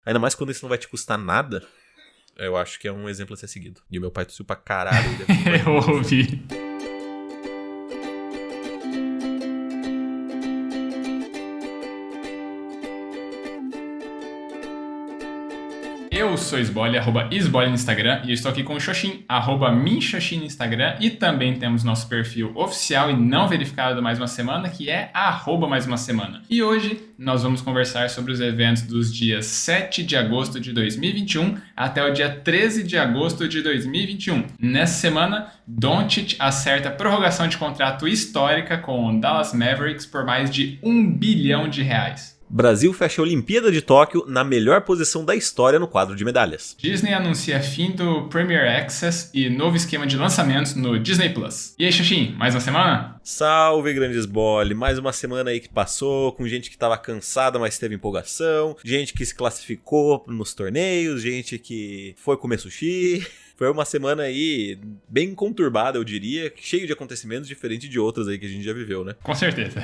Ainda mais quando isso não vai te custar nada, eu acho que é um exemplo a ser seguido. E o meu pai tossiu pra caralho. Eu ouvi. Eu sou Isbole, @Isbole no Instagram, e eu estou aqui com o Xoxin, @minxoxin no Instagram, e também temos nosso perfil oficial e não verificado mais uma semana, que é @mais uma semana. E hoje nós vamos conversar sobre os eventos dos dias 7 de agosto de 2021 até o dia 13 de agosto de 2021. Nessa semana, Doncic acerta a prorrogação de contrato histórica com o Dallas Mavericks por mais de R$1 bilhão. Brasil fecha a Olimpíada de Tóquio na melhor posição da história no quadro de medalhas. Disney anuncia fim do Premier Access e novo esquema de lançamentos no Disney Plus. E aí, Xoxin, mais uma semana? Salve, grandes bole! Mais uma semana aí que passou, com gente que tava cansada, mas teve empolgação, gente que se classificou nos torneios, gente que foi comer sushi. Foi uma semana aí bem conturbada, eu diria, cheio de acontecimentos, diferente de outras aí que a gente já viveu, né? Com certeza.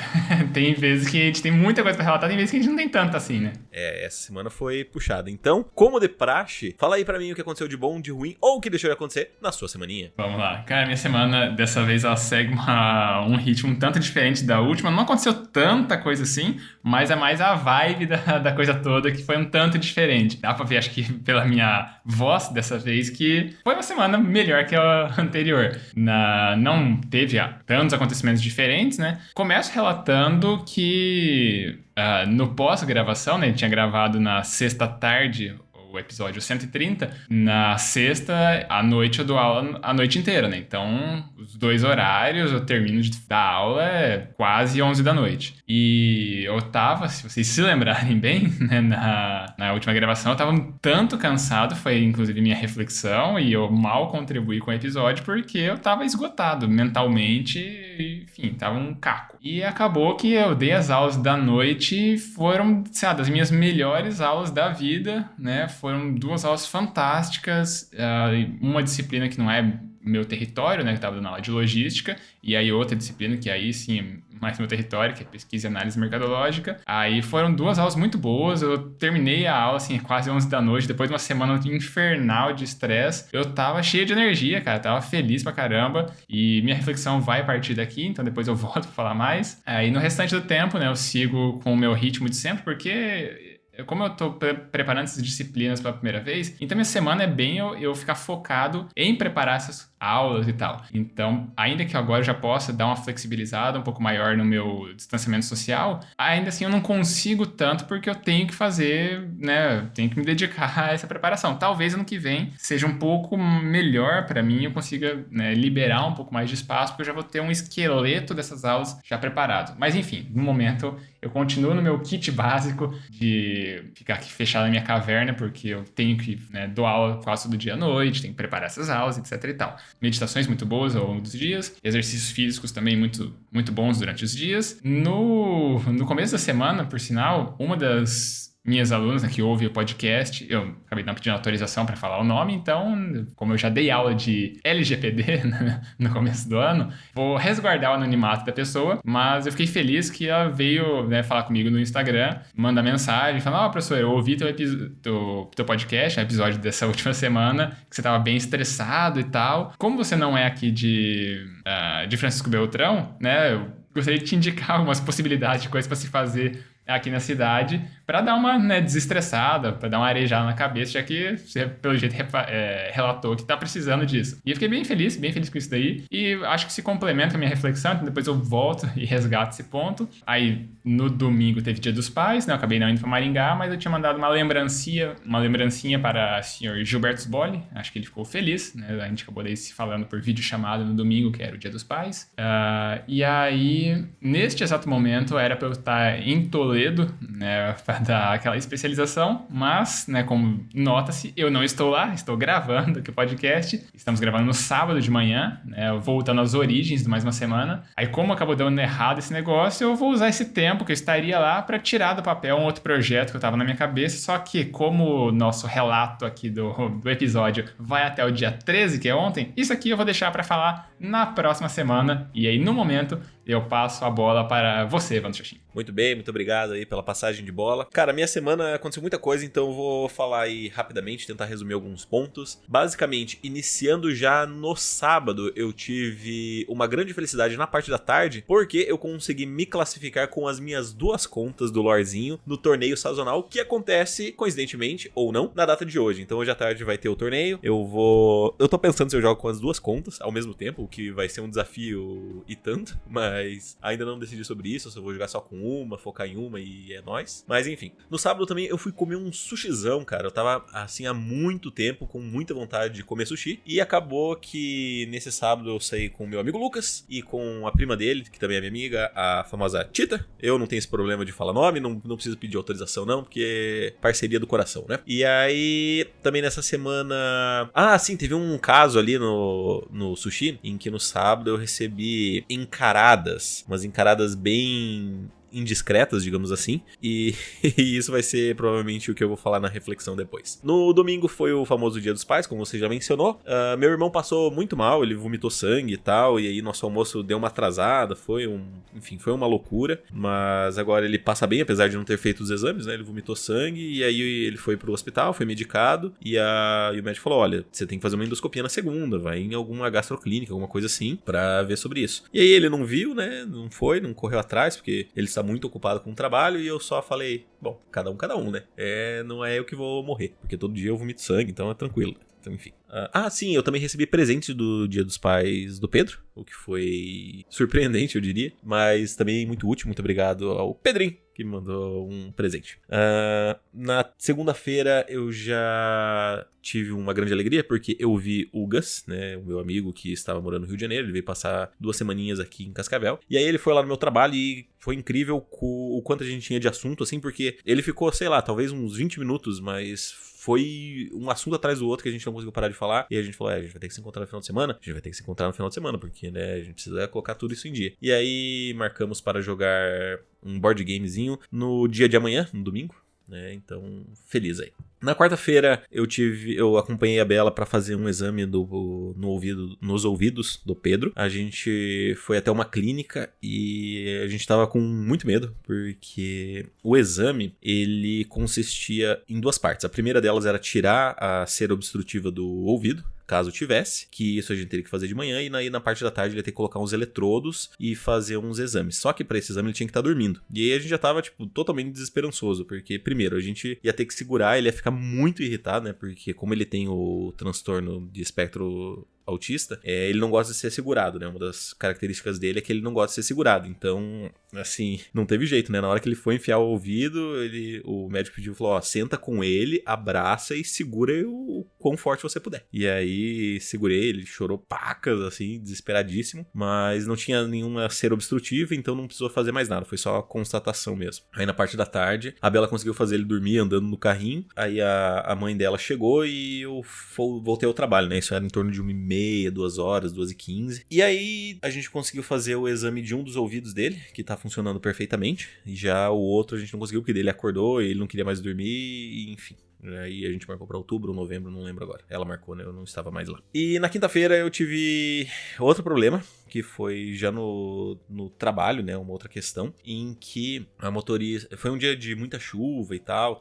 Tem vezes que a gente tem muita coisa pra relatar, tem vezes que a gente não tem tanta assim, né? Essa semana foi puxada. Então, como de praxe, fala aí pra mim o que aconteceu de bom, de ruim ou o que deixou de acontecer na sua semaninha. Vamos lá. Cara, minha semana, dessa vez, ela segue um ritmo um tanto diferente da última. Não aconteceu tanta coisa assim, mas é mais a vibe da coisa toda que foi um tanto diferente. Dá pra ver, acho que pela minha voz dessa vez, que foi uma semana melhor que a anterior. Não teve tantos acontecimentos diferentes, né? Começo relatando que no pós-gravação, né? Ele tinha gravado na sexta tarde o episódio 130, na sexta, à noite eu dou aula a noite inteira, né? Então, os dois horários, eu termino de dar aula quase 11 da noite. E eu tava, se vocês se lembrarem bem, né, na última gravação, eu tava um tanto cansado, foi inclusive minha reflexão, e eu mal contribuí com o episódio porque eu tava esgotado mentalmente, enfim, tava um caco. E acabou que eu dei as aulas da noite, foram, sei lá, das minhas melhores aulas da vida, né? Foram 2 aulas fantásticas, uma disciplina que não é meu território, né, que estava dando aula de logística, e aí outra disciplina que aí sim é mais meu território, que é pesquisa e análise mercadológica. Aí foram 2 aulas muito boas, eu terminei a aula assim quase 11 da noite, depois de uma semana infernal de estresse, eu tava cheio de energia, cara, tava feliz pra caramba, e minha reflexão vai partir daqui, então depois eu volto pra falar mais. Aí no restante do tempo, né, eu sigo com o meu ritmo de sempre, porque como eu tô preparando essas disciplinas pela primeira vez, então minha semana é bem eu ficar focado em preparar essas aulas e tal. Então, ainda que agora eu já possa dar uma flexibilizada um pouco maior no meu distanciamento social, ainda assim eu não consigo tanto porque eu tenho que fazer, né, tenho que me dedicar a essa preparação. Talvez ano que vem seja um pouco melhor para mim, eu consiga, né, liberar um pouco mais de espaço, porque eu já vou ter um esqueleto dessas aulas já preparado. Mas enfim, no momento eu continuo no meu kit básico de ficar aqui fechado na minha caverna, porque eu tenho que, né, dar aula quase todo dia à noite, tenho que preparar essas aulas, etc e tal. Meditações muito boas ao longo dos dias, exercícios físicos também muito, muito bons durante os dias. No começo da semana, por sinal, uma das minhas alunas, né, que ouve o podcast, eu acabei não pedindo autorização para falar o nome, então, como eu já dei aula de LGPD no começo do ano, vou resguardar o anonimato da pessoa, mas eu fiquei feliz que ela veio, né, falar comigo no Instagram, mandar mensagem, falando: professor, eu ouvi teu podcast, o episódio dessa última semana, que você estava bem estressado e tal. Como você não é aqui de Francisco Beltrão, né, eu gostaria de te indicar algumas possibilidades de coisas para se fazer aqui na cidade, para dar uma, né, desestressada, para dar uma arejada na cabeça, já que você, pelo jeito, relatou que tá precisando disso. E eu fiquei bem feliz com isso daí, e acho que se complementa a minha reflexão, então depois eu volto e resgato esse ponto. Aí, no domingo, teve Dia dos Pais, né, eu acabei não indo para Maringá, mas eu tinha mandado uma lembrancinha para o senhor Gilberto Sboli, acho que ele ficou feliz, né, a gente acabou daí se falando por videochamada no domingo, que era o Dia dos Pais. E aí, neste exato momento, era para eu estar em Toledo, né, para dar aquela especialização, mas, né, como nota-se, eu não estou lá, estou gravando aqui o podcast, estamos gravando no sábado de manhã, né, voltando às origens de mais uma semana. Aí, como acabou dando errado esse negócio, eu vou usar esse tempo que eu estaria lá para tirar do papel um outro projeto que eu estava na minha cabeça, só que como o nosso relato aqui do episódio vai até o dia 13, que é ontem, isso aqui eu vou deixar para falar na próxima semana, e aí, no momento, eu passo a bola para você, Evandro Xoxin. Muito bem, muito obrigado aí pela passagem de bola. Cara, minha semana aconteceu muita coisa, então eu vou falar aí rapidamente, tentar resumir alguns pontos. Basicamente, iniciando já no sábado, eu tive uma grande felicidade na parte da tarde, porque eu consegui me classificar com as minhas 2 contas do LoRzinho no torneio sazonal, que acontece, coincidentemente, ou não, na data de hoje. Então hoje à tarde vai ter o torneio, eu tô pensando se eu jogo com as 2 contas ao mesmo tempo, o que vai ser um desafio e tanto, mas ainda não decidi sobre isso, se eu vou jogar só com uma, focar em uma e é nóis. Mas enfim, no sábado também eu fui comer um sushizão, cara. Eu tava assim há muito tempo com muita vontade de comer sushi e acabou que nesse sábado eu saí com o meu amigo Lucas e com a prima dele, que também é minha amiga, a famosa Tita. Eu não tenho esse problema de falar nome, não preciso pedir autorização não, porque é parceria do coração, né? E aí, também nessa semana... Ah, sim, teve um caso ali no sushi, em que no sábado eu recebi umas encaradas bem indiscretas, digamos assim, e isso vai ser provavelmente o que eu vou falar na reflexão depois. No domingo foi o famoso Dia dos Pais, como você já mencionou. Meu irmão passou muito mal, ele vomitou sangue e tal, e aí nosso almoço deu uma atrasada, foi uma loucura, mas agora ele passa bem, apesar de não ter feito os exames, né? Ele vomitou sangue, e aí ele foi pro hospital, foi medicado, e o médico falou, olha, você tem que fazer uma endoscopia na segunda, vai em alguma gastroclínica, alguma coisa assim, pra ver sobre isso. E aí ele não viu, né? Não correu atrás, porque ele está muito ocupado com o trabalho, e eu só falei, bom, cada um, né? Não é eu que vou morrer, porque todo dia eu vomito sangue, então é tranquilo. Então, enfim. Sim, eu também recebi presente do Dia dos Pais do Pedro, o que foi surpreendente, eu diria, mas também muito útil. Muito obrigado ao Pedrinho, que me mandou um presente. Na segunda-feira eu já tive uma grande alegria, porque eu vi o Gus, né, o meu amigo que estava morando no Rio de Janeiro. Ele veio passar 2 semaninhas aqui em Cascavel, e aí ele foi lá no meu trabalho e foi incrível o quanto a gente tinha de assunto, assim, porque ele ficou, sei lá, talvez uns 20 minutos, mas foi um assunto atrás do outro que a gente não conseguiu parar de falar, e a gente falou, a gente vai ter que se encontrar no final de semana, porque, né, a gente precisa colocar tudo isso em dia. E aí marcamos para jogar um board gamezinho no dia de amanhã, no domingo, né, então feliz aí. Na quarta-feira eu acompanhei a Bela para fazer um exame nos ouvidos do Pedro. A gente foi até uma clínica e a gente tava com muito medo, porque o exame, ele consistia em 2 partes. A primeira delas era tirar a cera obstrutiva do ouvido, caso tivesse, que isso a gente teria que fazer de manhã, e aí na parte da tarde ele ia ter que colocar uns eletrodos e fazer uns exames. Só que pra esse exame ele tinha que estar dormindo. E aí a gente já tava, totalmente desesperançoso, porque primeiro a gente ia ter que segurar, ele ia ficar muito irritado, né, porque como ele tem o transtorno de espectro autista, ele não gosta de ser segurado, né? Uma das características dele é que ele não gosta de ser segurado. Então, assim, não teve jeito, né? Na hora que ele foi enfiar o ouvido, o médico falou, ó, senta com ele, abraça e segura o quão forte você puder. E aí, segurei, ele chorou pacas, assim, desesperadíssimo, mas não tinha nenhuma cera obstrutiva, então não precisou fazer mais nada, foi só a constatação mesmo. Aí na parte da tarde, a Bela conseguiu fazer ele dormir andando no carrinho, aí a mãe dela chegou e eu voltei ao trabalho, né? Isso era em torno de 1h30, 2 horas, 2h15. E aí a gente conseguiu fazer o exame de um dos ouvidos dele, que tá funcionando perfeitamente. E já o outro a gente não conseguiu, porque ele acordou e ele não queria mais dormir, e enfim. Aí a gente marcou pra outubro ou novembro, não lembro agora. Ela marcou, né? Eu não estava mais lá. E na quinta-feira eu tive outro problema, que foi já no trabalho, né? Uma outra questão, em que a motorista... Foi um dia de muita chuva e tal,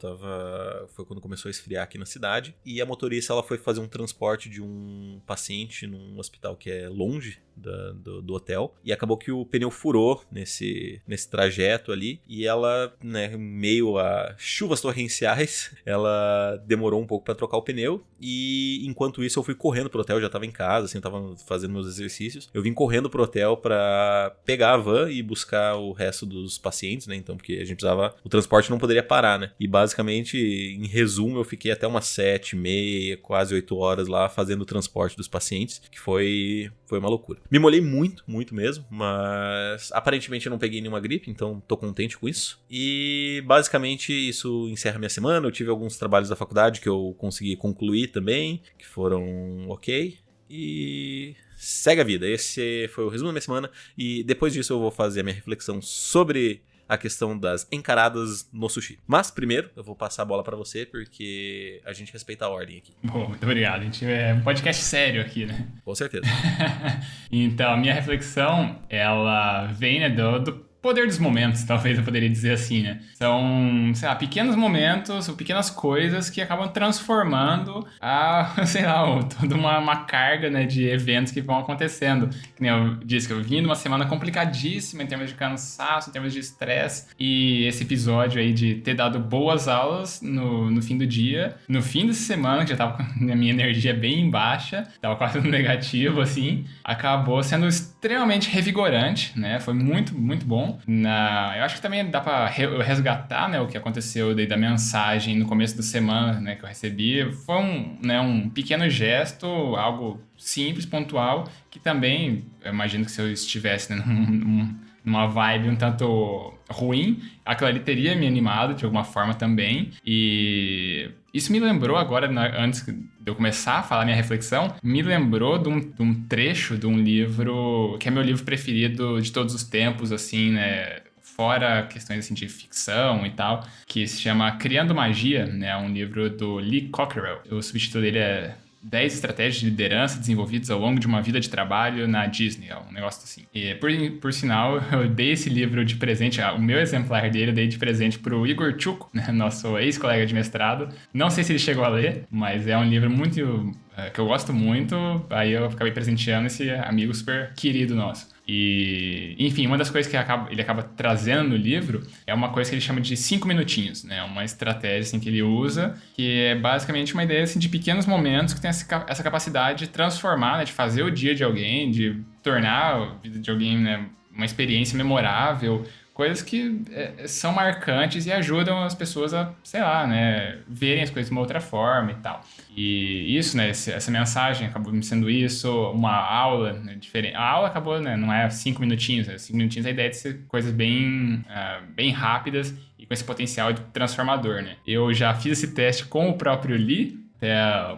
foi quando começou a esfriar aqui na cidade. E a motorista, ela foi fazer um transporte de um paciente num hospital que é longe do hotel. E acabou que o pneu furou nesse trajeto ali. E ela, né, meio a chuvas torrenciais, ela demorou um pouco pra trocar o pneu. E enquanto isso eu fui correndo pro hotel, eu já tava em casa, assim, eu tava fazendo meus exercícios. Eu vim correndo pro hotel pra pegar a van e buscar o resto dos pacientes, né? Então, porque a gente precisava... O transporte não poderia parar, né? E basicamente, em resumo, eu fiquei até umas 7h30, quase 8 horas lá fazendo o transporte dos pacientes, que foi uma loucura. Me molhei muito, muito mesmo, mas aparentemente eu não peguei nenhuma gripe, então tô contente com isso. E basicamente isso encerra minha semana. Eu tive alguns trabalhos da faculdade que eu consegui concluir também, que foram ok. E segue a vida. Esse foi o resumo da minha semana. E depois disso eu vou fazer a minha reflexão sobre a questão das encaradas no sushi. Mas primeiro, eu vou passar a bola pra você, porque a gente respeita a ordem aqui. Bom, muito obrigado. A gente é um podcast sério aqui, né? Com certeza. Então, a minha reflexão, ela vem, né, do poder dos momentos, talvez eu poderia dizer assim, né? São, sei lá, pequenos momentos ou pequenas coisas que acabam transformando sei lá, toda uma carga, né, de eventos que vão acontecendo. Que nem eu disse que eu vim de uma semana complicadíssima em termos de cansaço, em termos de estresse, e esse episódio aí de ter dado boas aulas no fim do dia, no fim dessa semana, que já tava com a minha energia bem baixa, tava quase no negativo, assim, acabou sendo extremamente revigorante, né? Foi muito, muito bom. Eu acho que também dá pra resgatar, né, o que aconteceu daí da mensagem no começo da semana, né, que eu recebi. Foi um pequeno gesto, algo simples, pontual, que também, eu imagino que se eu estivesse, né, numa vibe um tanto ruim, aquilo ali teria me animado de alguma forma também. E isso me lembrou agora, antes de eu começar a falar minha reflexão, me lembrou de um trecho de um livro que é meu livro preferido de todos os tempos, assim, né? Fora questões assim, de ficção e tal, que se chama Criando Magia, né? Um livro do Lee Cockerell. O subtítulo dele é 10 estratégias de liderança desenvolvidas ao longo de uma vida de trabalho na Disney, um negócio assim. E, por sinal, eu dei esse livro de presente, o meu exemplar dele eu dei de presente pro Igor Chuco, né, nosso ex-colega de mestrado. Não sei se ele chegou a ler, mas é um livro muito que eu gosto muito, aí eu acabei presenteando esse amigo super querido nosso. E, enfim, uma das coisas que ele acaba trazendo no livro é uma coisa que ele chama de 5 minutinhos, né? Uma estratégia assim, que ele usa, que é basicamente uma ideia assim, de pequenos momentos que tem essa capacidade de transformar, né? De fazer o dia de alguém, de tornar a vida de alguém, né, uma experiência memorável, coisas que são marcantes e ajudam as pessoas a, sei lá, né, verem as coisas de uma outra forma e tal. E isso, né, essa mensagem acabou sendo isso, uma aula, né, diferente. A aula acabou, né, não é 5 minutinhos, 5 minutinhos é a ideia de ser coisas bem rápidas e com esse potencial de transformador, né. Eu já fiz esse teste com o próprio Lee.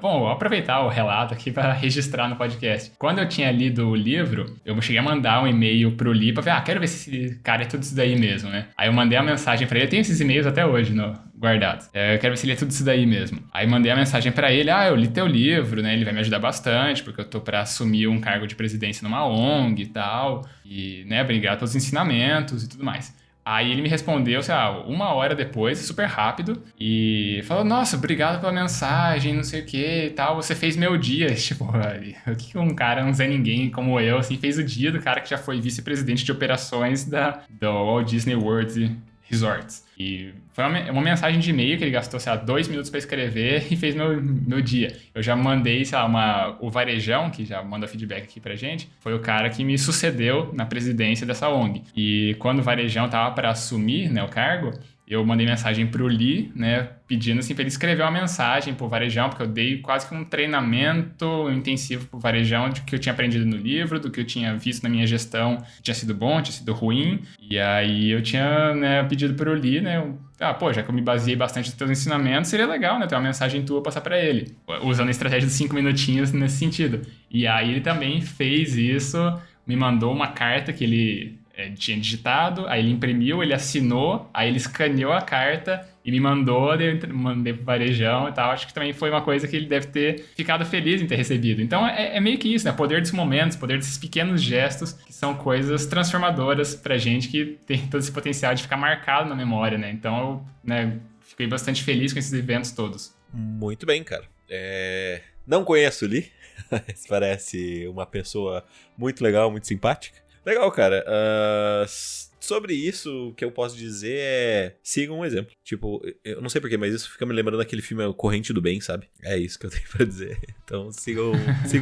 Bom, vou aproveitar o relato aqui para registrar no podcast. Quando eu tinha lido o livro, eu cheguei a mandar um e-mail pro Lee pra ver, quero ver se esse cara é tudo isso daí mesmo, né? Aí eu mandei a mensagem pra ele, eu tenho esses e-mails até hoje guardados. Eu quero ver se ele é tudo isso daí mesmo. Aí mandei a mensagem pra ele, eu li teu livro, né? Ele vai me ajudar bastante, porque eu tô pra assumir um cargo de presidência numa ONG e tal. E, né, obrigado pelos ensinamentos e tudo mais. Aí ele me respondeu, sei lá, 1 hora depois, super rápido, e falou, nossa, obrigado pela mensagem, não sei o que e tal, você fez meu dia. Tipo, o que um cara, não Zé Ninguém como eu, assim, fez o dia do cara que já foi vice-presidente de operações do Walt Disney World Resorts. E foi uma mensagem de e-mail que ele gastou, sei lá, 2 minutos para escrever e fez meu dia. Eu já mandei, sei lá, o Varejão, que já manda feedback aqui pra gente, foi o cara que me sucedeu na presidência dessa ONG. E quando o Varejão tava para assumir, né, o cargo, eu mandei mensagem pro Lee, né, pedindo assim pra ele escrever uma mensagem pro Varejão, porque eu dei quase que um treinamento intensivo pro Varejão de que eu tinha aprendido no livro, do que eu tinha visto na minha gestão, tinha sido bom, tinha sido ruim, e aí eu tinha, né, pedido pro Lee, né, já que eu me baseei bastante nos teus ensinamentos, seria legal, né, ter uma mensagem tua passar pra ele, usando a estratégia dos 5 minutinhos nesse sentido. E aí ele também fez isso, me mandou uma carta que ele tinha digitado, aí ele imprimiu, ele assinou, aí ele escaneou a carta e me mandou, eu mandei pro Varejão e tal. Acho que também foi uma coisa que ele deve ter ficado feliz em ter recebido. Então é meio que isso, né? Poder dos momentos, poder desses pequenos gestos, que são coisas transformadoras pra gente, que tem todo esse potencial de ficar marcado na memória, né? Então eu, né, fiquei bastante feliz com esses eventos todos. Muito bem, cara. Não conheço o Lee, mas parece uma pessoa muito legal, muito simpática. Legal, cara. Sobre isso, o que eu posso dizer é... sigam um exemplo. Tipo, eu não sei porquê, mas isso fica me lembrando daquele filme Corrente do Bem, sabe? É isso que eu tenho pra dizer. Então, sigam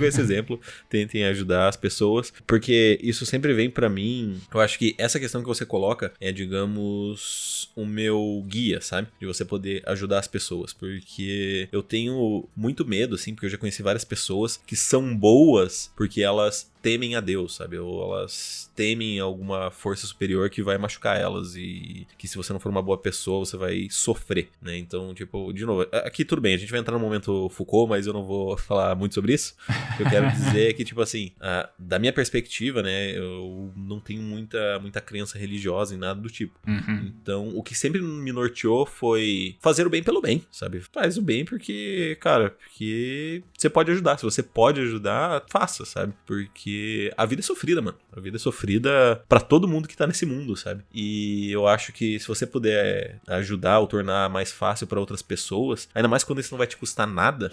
esse exemplo. Tentem ajudar as pessoas. Porque isso sempre vem pra mim... Eu acho que essa questão que você coloca é, digamos, o meu guia, sabe? De você poder ajudar as pessoas. Porque eu tenho muito medo, assim, porque eu já conheci várias pessoas que são boas porque elas temem a Deus, sabe? Ou elas temem alguma força superior que vai machucar elas e que se você não for uma boa pessoa, você vai sofrer, né? Então, tipo, de novo, aqui tudo bem, a gente vai entrar no momento Foucault, mas eu não vou falar muito sobre isso. O que eu quero dizer é que, tipo assim, da minha perspectiva, né, eu não tenho muita crença religiosa em nada do tipo. Então, o que sempre me norteou foi fazer o bem pelo bem, sabe? Faz o bem porque, cara, porque você pode ajudar. Se você pode ajudar, faça, sabe? Porque a vida é sofrida, mano. A vida é sofrida pra todo mundo que tá nesse mundo, sabe? E eu acho que se você puder ajudar ou tornar mais fácil pra outras pessoas, ainda mais quando isso não vai te custar nada,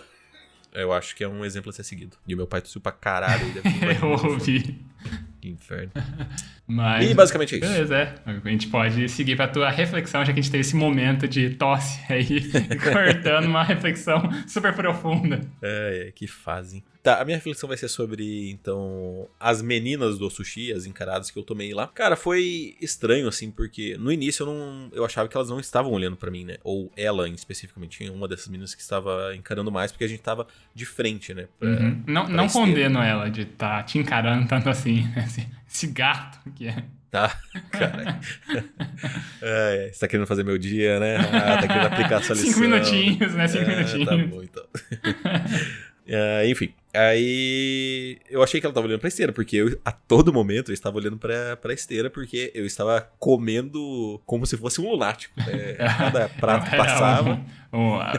eu acho que é um exemplo a ser seguido. E o meu pai tossiu pra caralho. Eu ouvi. Que inferno. Mas, e basicamente é isso. Beleza, a gente pode seguir pra tua reflexão, já que a gente teve esse momento de tosse aí, cortando uma reflexão super profunda. Que fazem. Tá, a minha reflexão vai ser sobre, então, as meninas do sushi, as encaradas que eu tomei lá. Cara, foi estranho, assim, porque no início eu achava que elas não estavam olhando pra mim, né? Ou ela, especificamente, tinha uma dessas meninas que estava encarando mais, porque a gente tava de frente, né? Não condeno ela de estar te encarando tanto assim, né? Esse gato que é. Tá, cara. Você tá querendo fazer meu dia, né? Tá querendo aplicar a sua lição. 5 minutinhos, né? 5 minutinhos. Tá bom, então. Enfim, aí eu achei que ela tava olhando pra esteira, porque a todo momento eu estava olhando pra esteira, porque eu estava comendo como se fosse um lunático, né? Cada prato que passava...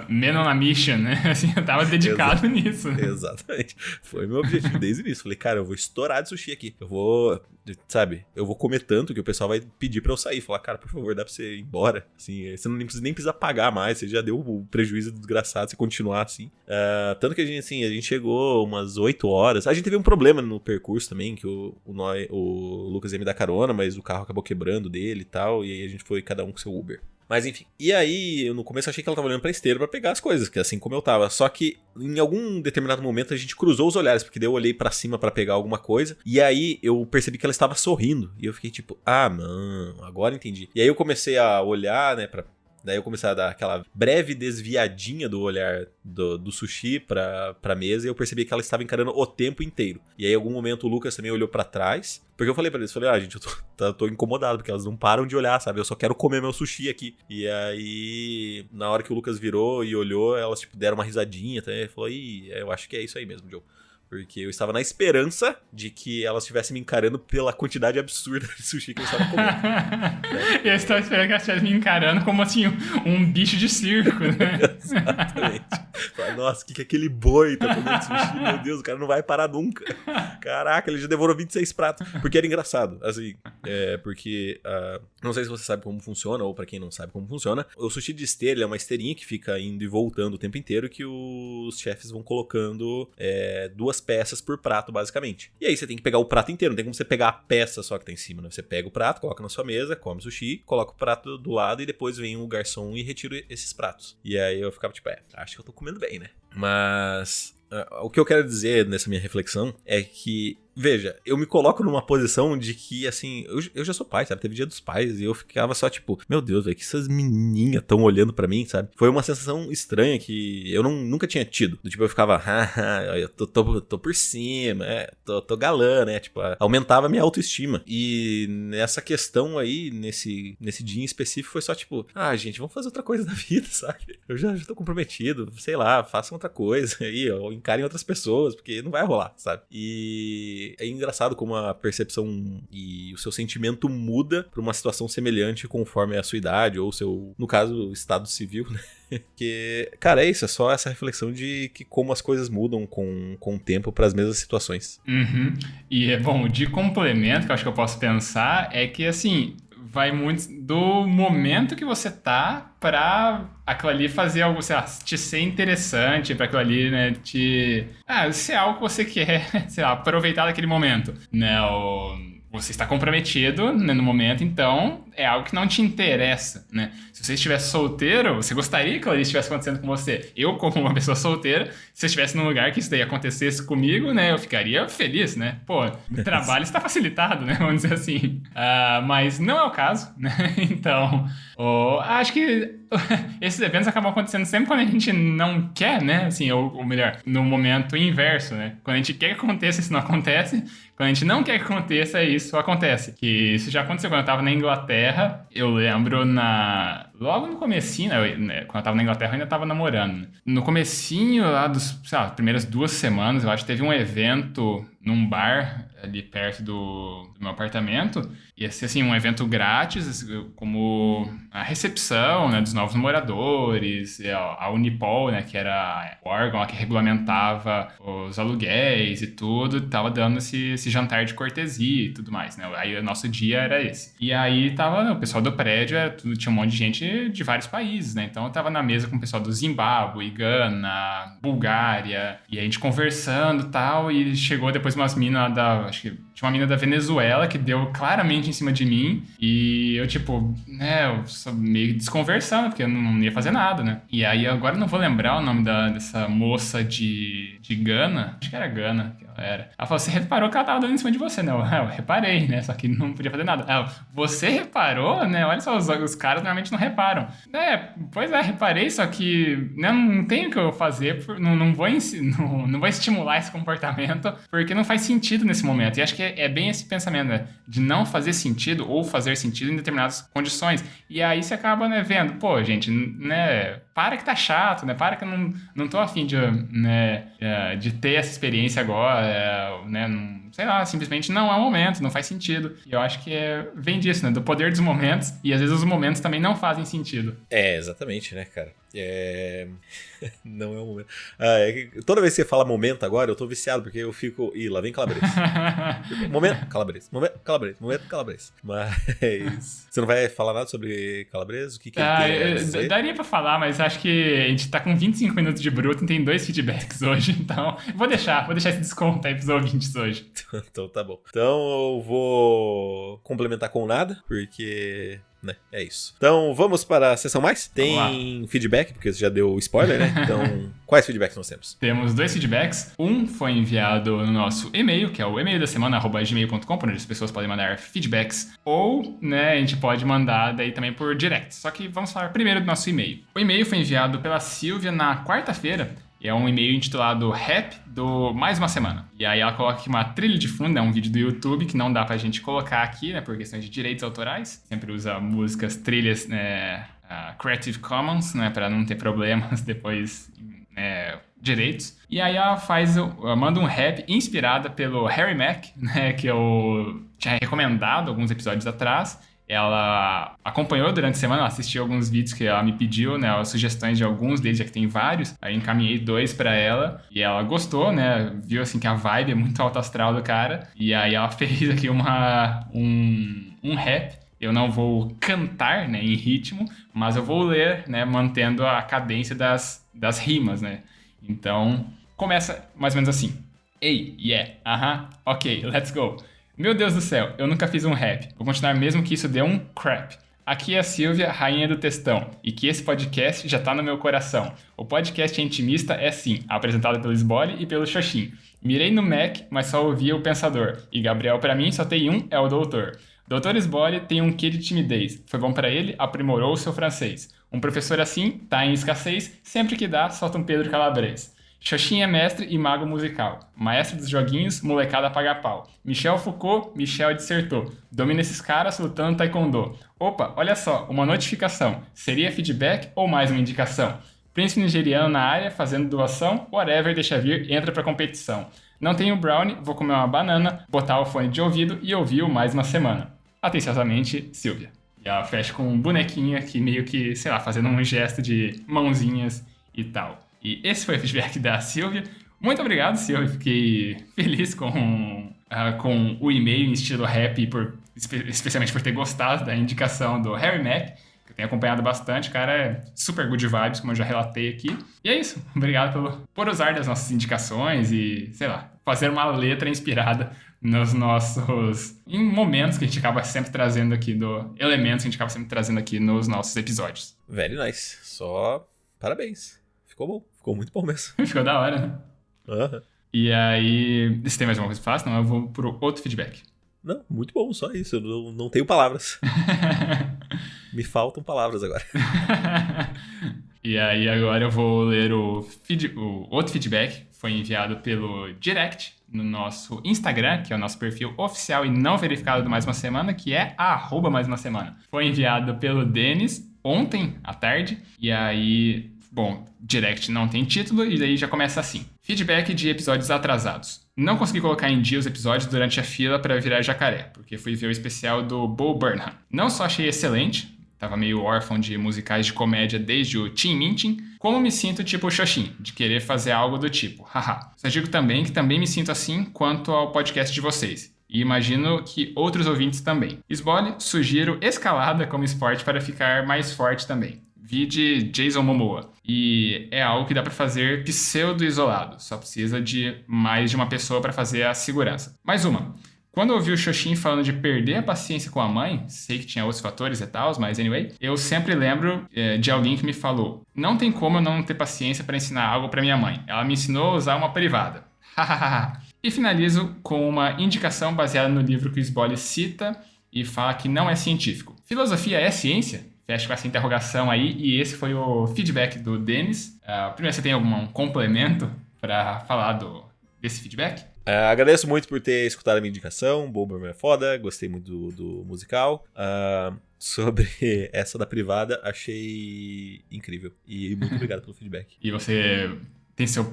Men on a mission, né? Assim, eu tava dedicado nisso. Exatamente. Foi meu objetivo desde o início. Falei, cara, eu vou estourar de sushi aqui. Eu vou comer tanto que o pessoal vai pedir pra eu sair. Falar, cara, por favor, dá pra você ir embora. Assim, você nem precisa pagar mais. Você já deu o prejuízo desgraçado se continuar assim. Tanto que a gente chegou umas 8 horas. A gente teve um problema no percurso também, que o Lucas ia me dar carona, mas o carro acabou quebrando dele e tal. E aí a gente foi cada um com seu Uber. Mas enfim, e aí no começo eu achei que ela tava olhando pra esteira pra pegar as coisas, que assim como eu tava. Só que em algum determinado momento a gente cruzou os olhares, porque daí eu olhei pra cima pra pegar alguma coisa, e aí eu percebi que ela estava sorrindo. E eu fiquei tipo, mano, agora entendi. E aí eu comecei a olhar, né, daí eu comecei a dar aquela breve desviadinha do olhar do sushi pra mesa, e eu percebi que ela estava encarando o tempo inteiro. E aí em algum momento o Lucas também olhou pra trás, porque eu falei pra eles, gente, eu tô incomodado, porque elas não param de olhar, sabe? Eu só quero comer meu sushi aqui. E aí, na hora que o Lucas virou e olhou, elas tipo deram uma risadinha, tá? Ele falou, eu acho que é isso aí mesmo, Joe. Porque eu estava na esperança de que elas estivessem me encarando pela quantidade absurda de sushi que eu estava comendo. Eu estava esperando que elas estivessem me encarando como assim, um bicho de circo, né? Exatamente. Nossa, o que é aquele boi tá comendo sushi? Meu Deus, o cara não vai parar nunca. Caraca, ele já devorou 26 pratos. Porque era engraçado, assim, porque não sei se você sabe como funciona, ou pra quem não sabe como funciona, o sushi de esteira é uma esteirinha que fica indo e voltando o tempo inteiro, que os chefes vão colocando 2 peças por prato, basicamente. E aí você tem que pegar o prato inteiro, não tem como você pegar a peça só que tá em cima, né? Você pega o prato, coloca na sua mesa, come sushi, coloca o prato do lado e depois vem o garçom e retira esses pratos. E aí eu ficava tipo, acho que eu tô comendo bem, né? Mas o que eu quero dizer nessa minha reflexão é que, veja, eu me coloco numa posição de que, assim, eu já sou pai, sabe? Teve Dia dos Pais e eu ficava só tipo, meu Deus, velho, que essas menininhas tão olhando pra mim, sabe? Foi uma sensação estranha que eu nunca tinha tido. Do tipo, eu ficava, eu tô por cima, tô galã, né? Tipo, aumentava a minha autoestima. E nessa questão aí, nesse dia em específico, foi só tipo, gente, vamos fazer outra coisa da vida, sabe? Eu já tô comprometido, sei lá, façam outra coisa aí, ou encarem outras pessoas, porque não vai rolar, sabe? E é engraçado como a percepção e o seu sentimento muda pra uma situação semelhante conforme a sua idade ou seu, no caso, estado civil, né? Que, cara, é isso, é só essa reflexão de que como as coisas mudam com o tempo para as mesmas situações. Uhum. E, bom, de complemento que eu acho que eu posso pensar é que, assim, vai muito do momento que você tá pra aquilo ali fazer algo, sei lá, te ser interessante, pra aquilo ali, né, ser algo que você quer, sei lá, aproveitar daquele momento, né, você está comprometido, né, no momento, então é algo que não te interessa, né? Se você estivesse solteiro, você gostaria que aquilo ali estivesse acontecendo com você. Eu, como uma pessoa solteira, se eu estivesse num lugar que isso daí acontecesse comigo, né, eu ficaria feliz, né? Pô, o trabalho está facilitado, né? Vamos dizer assim. Mas não é o caso, né? Então, acho que esses eventos acabam acontecendo sempre quando a gente não quer, né? Assim, ou melhor, no momento inverso, né? Quando a gente quer que aconteça, isso não acontece. Quando a gente não quer que aconteça, isso acontece. Que isso já aconteceu quando eu tava na Inglaterra. Eu lembro logo no comecinho, né? Quando eu tava na Inglaterra, eu ainda tava namorando. No comecinho lá sei lá, primeiras 2 semanas, eu acho que teve um evento num bar ali perto do meu apartamento. Ia ser, assim, um evento grátis, como a recepção, né, dos novos moradores, a Unipol, né, que era o órgão lá que regulamentava os aluguéis e tudo, tava dando esse jantar de cortesia e tudo mais, né? Aí o nosso dia era esse. E aí tava o pessoal do prédio, tinha um monte de gente de vários países, né? Então eu tava na mesa com o pessoal do Zimbábue, Gana, Bulgária, e a gente conversando e tal, e chegou depois umas minas acho que tinha uma mina da Venezuela que deu claramente em cima de mim, e eu, tipo, né, eu só meio desconversando, porque eu não ia fazer nada, né? E aí, agora eu não vou lembrar o nome dessa moça de Gana, acho que era Gana que ela era. Ela falou, você reparou que ela tava dando em cima de você, né? Eu reparei, né? Só que não podia fazer nada. Ela, você reparou, né? Olha só, os caras normalmente não reparam. Pois é, reparei, só que né, não tem o que eu fazer, não vou estimular esse comportamento, porque não faz sentido nesse momento. E acho que é bem esse pensamento, né? De não fazer sentido ou fazer sentido em determinadas condições. E aí você acaba, né, vendo, pô, gente, né, para que tá chato, né? Para que eu não tô afim de ter essa experiência agora, né? Sei lá, simplesmente não é o momento, não faz sentido. E eu acho que vem disso, né? Do poder dos momentos, e às vezes os momentos também não fazem sentido. Exatamente, né, cara? Não é o momento. Toda vez que você fala momento agora, eu tô viciado, porque eu fico... Ih, lá vem Calabresa. Momento Calabresa. Momento Calabresa. Momento Calabresa. Mas... Você não vai falar nada sobre Calabresa? O que ele tem a dizer? Daria pra falar, mas acho que a gente tá com 25 minutos de bruto e tem 2 feedbacks hoje, então... Vou deixar esse desconto aí pros ouvintes hoje. Então tá bom. Então eu vou complementar com nada, porque... né, é isso. Então vamos para a sessão mais? Tem feedback, porque você já deu spoiler, né? Então, quais feedbacks nós temos? Temos 2 feedbacks. Um foi enviado no nosso e-mail, que é o e-mail da semana, @gmail.com, por onde as pessoas podem mandar feedbacks. Ou, né, a gente pode mandar daí também por direct. Só que vamos falar primeiro do nosso e-mail. O e-mail foi enviado pela Silvia na quarta-feira. É um e-mail intitulado Rap do Mais Uma Semana. E aí ela coloca aqui uma trilha de fundo, é um vídeo do YouTube que não dá pra gente colocar aqui, né, por questões de direitos autorais. Sempre usa músicas, trilhas, né, Creative Commons, né, pra não ter problemas depois, né, direitos. E aí ela manda um rap inspirada pelo Harry Mack, né, que eu tinha recomendado alguns episódios atrás. Ela acompanhou durante a semana, ela assistiu alguns vídeos que ela me pediu, né, as sugestões de alguns deles, já que tem vários. Aí encaminhei 2 pra ela e ela gostou, né, viu assim que a vibe é muito alto astral do cara. E aí ela fez aqui um rap. Eu não vou cantar, né, em ritmo, mas eu vou ler, né, mantendo a cadência das rimas, né. Então, começa mais ou menos assim. Ei, yeah, ok, let's go. Meu Deus do céu, eu nunca fiz um rap. Vou continuar mesmo que isso dê um crap. Aqui é a Silvia, rainha do textão, e que esse podcast já tá no meu coração. O podcast intimista é sim, apresentado pelo Sbole e pelo Xoxin. Mirei no Mac, mas só ouvia o Pensador, e Gabriel pra mim só tem um, é o Doutor. Doutor Sbole tem um quê de timidez, foi bom pra ele, aprimorou o seu francês. Um professor assim, tá em escassez, sempre que dá, solta um Pedro Calabres. Xoxin é mestre e mago musical. Maestro dos joguinhos, molecada paga pau. Michel Foucault, Michel dissertou. Domina esses caras lutando taekwondo. Opa, olha só, uma notificação. Seria feedback ou mais uma indicação? Príncipe nigeriano na área, fazendo doação. Whatever, deixa vir, entra pra competição. Não tenho brownie, vou comer uma banana, botar o fone de ouvido e ouvir o mais uma semana. Atenciosamente, Silvia. E ela fecha com um bonequinho aqui, meio que, sei lá, fazendo um gesto de mãozinhas e tal. E esse foi o feedback da Silvia. Muito obrigado, Silvia. Fiquei feliz com o e-mail em estilo rap, especialmente por ter gostado da indicação do Harry Mack. que eu tenho acompanhado bastante, cara, é super good vibes, como eu já relatei aqui. E é isso. Obrigado por usar das nossas indicações e, sei lá, fazer uma letra inspirada em momentos que a gente acaba sempre trazendo aqui, elementos que a gente acaba sempre trazendo aqui nos nossos episódios. Very nice. Só parabéns. Ficou bom. Ficou muito bom mesmo. Ficou da hora, né? Aham. E aí, se tem mais alguma coisa que faço, não, eu vou pro outro feedback. Não, muito bom, só isso. Eu não tenho palavras. Me faltam palavras agora. E aí agora eu vou ler o outro feedback. Foi enviado pelo direct no nosso Instagram, que é o nosso perfil oficial e não verificado do Mais Uma Semana, que é @MaisUmaSemana. Foi enviado pelo Denis ontem à tarde. E aí, bom, direct não tem título e daí já começa assim. Feedback de episódios atrasados. Não consegui colocar em dia os episódios durante a fila para virar jacaré, porque fui ver o especial do Bo Burnham. Não só achei excelente, tava meio órfão de musicais de comédia desde o Teen Minting, como me sinto tipo o Xoxin, de querer fazer algo do tipo, haha. Só digo também que também me sinto assim quanto ao podcast de vocês. E imagino que outros ouvintes também. Esbole, sugiro escalada como esporte para ficar mais forte também. Vide Jason Momoa. E é algo que dá pra fazer pseudo-isolado. Só precisa de mais de uma pessoa pra fazer a segurança. Mais uma. Quando eu ouvi o Xoxin falando de perder a paciência com a mãe, sei que tinha outros fatores e tal, mas anyway, eu sempre lembro de alguém que me falou: não tem como eu não ter paciência pra ensinar algo pra minha mãe. Ela me ensinou a usar uma privada. E finalizo com uma indicação baseada no livro que o Esbole cita e fala que não é científico. Filosofia é ciência? Fecho com essa interrogação aí, e esse foi o feedback do Denis. Primeiro, você tem algum complemento para falar desse feedback? Agradeço muito por ter escutado a minha indicação. Boberman é foda, gostei muito do musical. Sobre essa da privada, achei incrível. E muito obrigado pelo feedback. E você tem seu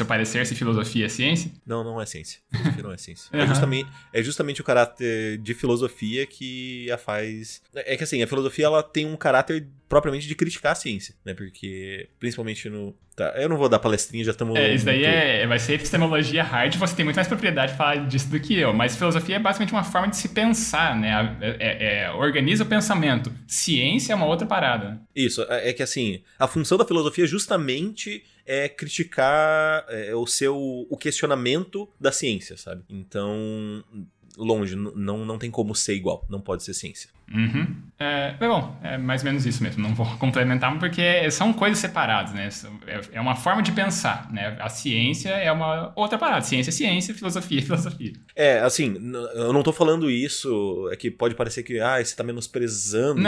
parecer se filosofia é ciência? Não é ciência. Filosofia não é ciência. Uhum. É justamente o caráter de filosofia que a faz... É que assim, a filosofia ela tem um caráter propriamente de criticar a ciência, né? Porque, principalmente no... Tá, eu não vou dar palestrinha, já estamos... Isso daí vai ser epistemologia hard, você tem muito mais propriedade de falar disso do que eu, mas filosofia é basicamente uma forma de se pensar, né? Organiza o pensamento. Ciência é uma outra parada. Isso, é que assim, a função da filosofia justamente é criticar o questionamento da ciência, sabe? Então, longe, não tem como ser igual, não pode ser ciência. Uhum. Bom, é mais ou menos isso mesmo, não vou complementar, porque são coisas separadas, né? É uma forma de pensar, né? A ciência é uma outra parada, ciência é ciência, filosofia é filosofia. Assim, eu não tô falando isso, é que pode parecer que você tá menosprezando.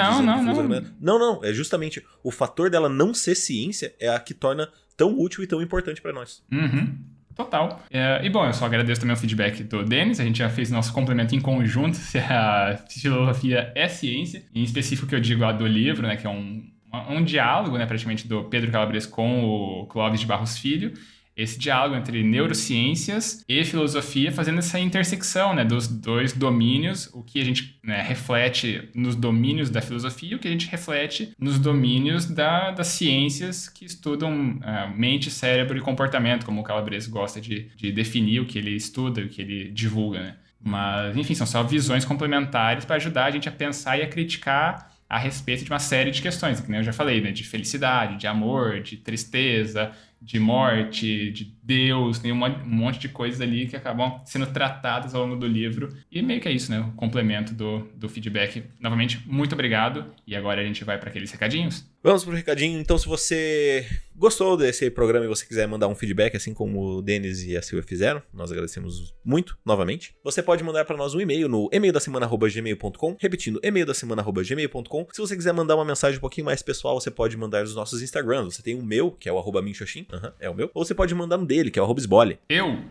Não, é justamente o fator dela não ser ciência é a que torna tão útil e tão importante pra nós. Uhum. Total. E bom, eu só agradeço também o feedback do Denis, a gente já fez nosso complemento em conjunto, se a filosofia é ciência, em específico que eu digo do livro, né, que é um diálogo, né, praticamente do Pedro Calabres com o Clóvis de Barros Filho, esse diálogo entre neurociências e filosofia, fazendo essa intersecção, né, dos dois domínios, o que a gente, né, reflete nos domínios da filosofia e o que a gente reflete nos domínios das ciências que estudam mente, cérebro e comportamento, como o Calabres gosta de definir o que ele estuda, o que ele divulga, né? Mas, enfim, são só visões complementares para ajudar a gente a pensar e a criticar a respeito de uma série de questões, que nem eu já falei, né, de felicidade, de amor, de tristeza, de morte, de Deus, tem um monte de coisas ali que acabam sendo tratadas ao longo do livro. E meio que é isso, né? O complemento do feedback. Novamente, muito obrigado. E agora a gente vai para aqueles recadinhos. Vamos pro recadinho. Então, se você gostou desse programa e você quiser mandar um feedback, assim como o Denis e a Silvia fizeram, nós agradecemos muito, novamente. Você pode mandar para nós um e-mail no emaildasemana@gmail.com, repetindo, emaildasemana@gmail.com. Se você quiser mandar uma mensagem um pouquinho mais pessoal, você pode mandar nos nossos Instagrams. Você tem o meu, que é o @minxoxin, é o meu. Ou você pode mandar no dele, que é o @esbole.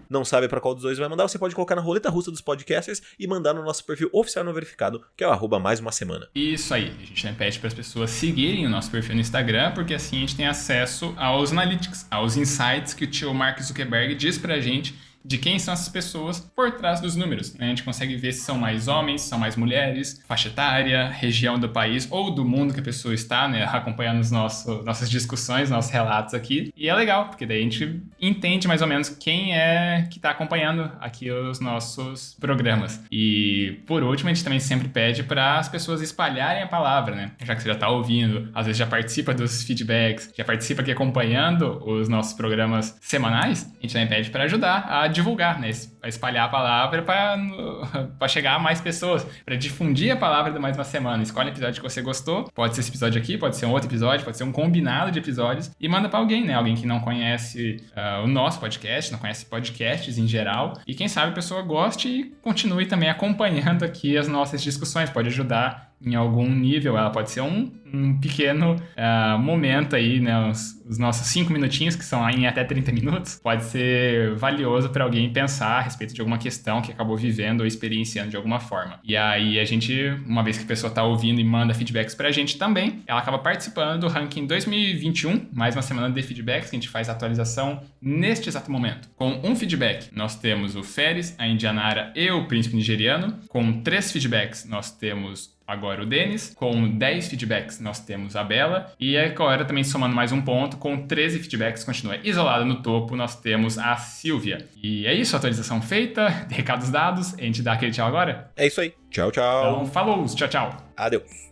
Não sabe para qual dos dois vai mandar, você pode colocar na roleta russa dos podcasters e mandar no nosso perfil oficial não verificado, que é o @MaisUmaSemana. Isso aí. A gente pede para as pessoas seguirem o nosso perfil no Instagram, porque assim a gente tem acesso aos analytics, aos insights que o tio Mark Zuckerberg diz pra gente de quem são essas pessoas por trás dos números, né? A gente consegue ver se são mais homens, são mais mulheres, faixa etária, região do país ou do mundo que a pessoa está, né? Acompanhando nossas discussões, nossos relatos aqui. E é legal, porque daí a gente entende mais ou menos quem é que está acompanhando aqui os nossos programas. E, por último, a gente também sempre pede para as pessoas espalharem a palavra, né? Já que você já está ouvindo, às vezes já participa dos feedbacks, já participa aqui acompanhando os nossos programas semanais, a gente também pede para ajudar a divulgar, né? A espalhar a palavra para chegar a mais pessoas, para difundir a palavra de Mais Uma Semana. Escolhe o episódio que você gostou, pode ser esse episódio aqui, pode ser um outro episódio, pode ser um combinado de episódios, e manda para alguém, né? Alguém que não conhece o nosso podcast, não conhece podcasts em geral, e quem sabe a pessoa goste e continue também acompanhando aqui as nossas discussões, pode ajudar em algum nível, ela pode ser um pequeno momento aí, né, os nossos 5 minutinhos, que são em até 30 minutos, pode ser valioso para alguém pensar a respeito de alguma questão que acabou vivendo ou experienciando de alguma forma. E aí a gente, uma vez que a pessoa está ouvindo e manda feedbacks pra gente também, ela acaba participando do ranking 2021, mais uma semana de feedbacks, que a gente faz a atualização neste exato momento. Com um feedback, nós temos o Feres, a Indianara e o Príncipe Nigeriano. Com 3 feedbacks, nós temos agora o Denis. Com 10 feedbacks, nós temos a Bela. E agora, também somando mais um ponto, com 13 feedbacks, continua isolada no topo, nós temos a Silvia. E é isso, atualização feita, recados dados. A gente dá aquele tchau agora? É isso aí. Tchau, tchau. Então, falou, tchau, tchau. Adeus.